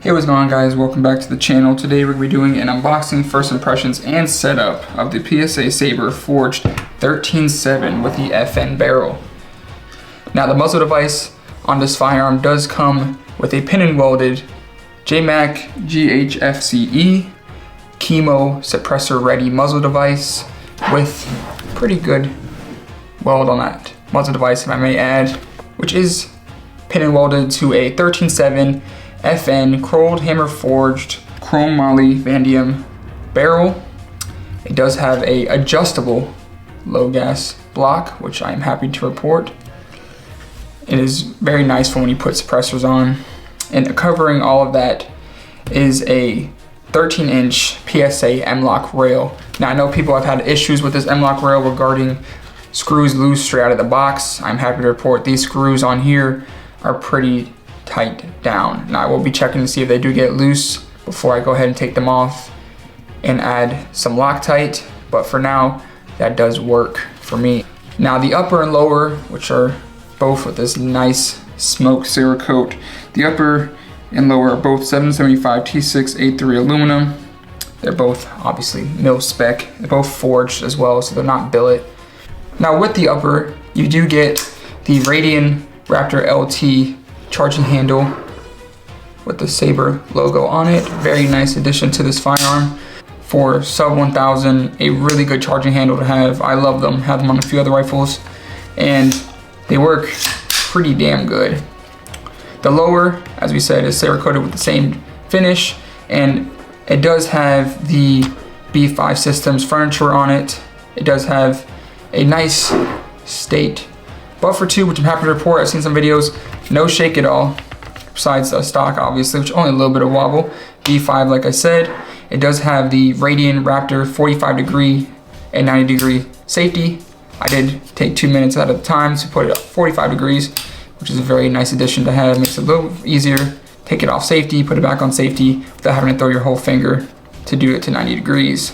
Hey, what's going on, guys? Welcome back to the channel. Today we're going to be doing an unboxing, first impressions, and setup of the PSA Sabre Forged 13.7 with the FN barrel. Now, the muzzle device on this firearm does come with a pin and welded JMAC GHFCE chemo suppressor ready muzzle device with pretty good weld on that muzzle device, if I may add, which is pin and welded to a 13.7 FN Krolled Hammer Forged Chrome Moly Vanadium barrel. It does have a adjustable low gas block, which I am happy to report. It is very nice for when you put suppressors on. And covering all of that is a 13-inch PSA M-LOK rail. Now, I know people have had issues with this M-LOK rail regarding screws loose straight out of the box. I'm happy to report these screws on here are pretty tight down. Now, I will be checking to see if they do get loose before I go ahead and take them off and add some Loctite, but for now that does work for me. Now, the upper and lower, which are both with this nice smoke Cerakote, the upper and lower are both 775 T6A3 aluminum. They're both obviously mil spec. They're both forged as well, so they're not billet. Now, with the upper, you do get the Radian Raptor LT charging handle with the Sabre logo on it. Very nice addition to this firearm. For sub 1000, a really good charging handle to have. I love them, have them on a few other rifles, and they work pretty damn good. The lower, as we said, is Cerakoted with the same finish, and it does have the B5 Systems furniture on it. It does have a nice state buffer tube, which I'm happy to report. I've seen some videos, no shake at all, besides the stock obviously, which only a little bit of wobble. B5, like I said. It does have the Radian Raptor 45 degree and 90 degree safety. I did take 2 minutes out of the time to put it at 45 degrees, which is a very nice addition to have. Makes it a little easier. Take it off safety, put it back on safety without having to throw your whole finger to do it to 90 degrees.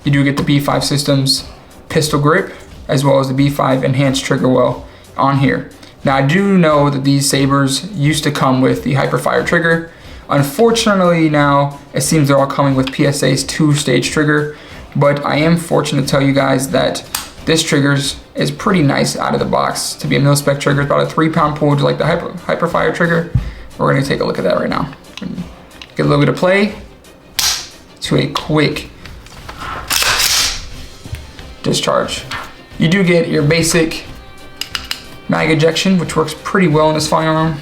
You do get the B5 Systems pistol grip, as well as the B5 enhanced trigger well on here. Now, I do know that these Sabres used to come with the Hyperfire trigger. Unfortunately, now it seems they're all coming with PSA's 2-stage trigger, but I am fortunate to tell you guys that this trigger is pretty nice out of the box. To be a mil-spec trigger, it's about a 3-pound pull, just like the Hyperfire trigger. We're gonna take a look at that right now. Get a little bit of play to a quick discharge. You do get your basic mag ejection, which works pretty well in this firearm,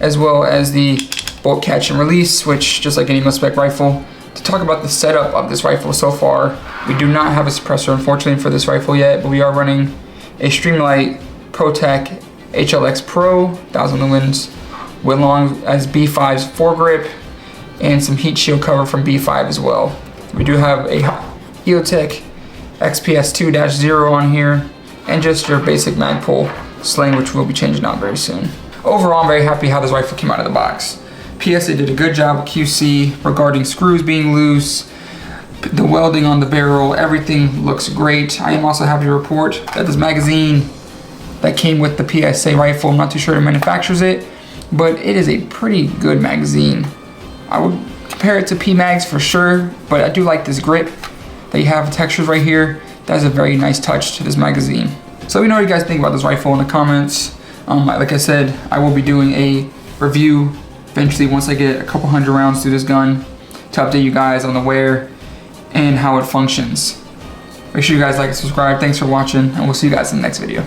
as well as the bolt catch and release, which, just like any mil-spec rifle. To talk about the setup of this rifle so far, we do not have a suppressor, unfortunately, for this rifle yet, but we are running a Streamlight ProTech HLX Pro 1000 lumens, with along as B5's foregrip and some heat shield cover from B5 as well. We do have a EOTech XPS 2-0 on here, and just your basic mag pull sling, which we'll be changing out very soon. Overall, I'm very happy how this rifle came out of the box. PSA did a good job with QC regarding screws being loose, the welding on the barrel, everything looks great. I am also happy to report that this magazine that came with the PSA rifle, I'm not too sure who manufactures it, but it is a pretty good magazine. I would compare it to P-Mags for sure, but I do like this grip. They have textures right here. That is a very nice touch to this magazine. So let me know what you guys think about this rifle in the comments. Like I said, I will be doing a review eventually once I get a couple hundred rounds through this gun to update you guys on the wear and how it functions. Make sure you guys like and subscribe. Thanks for watching, and we'll see you guys in the next video.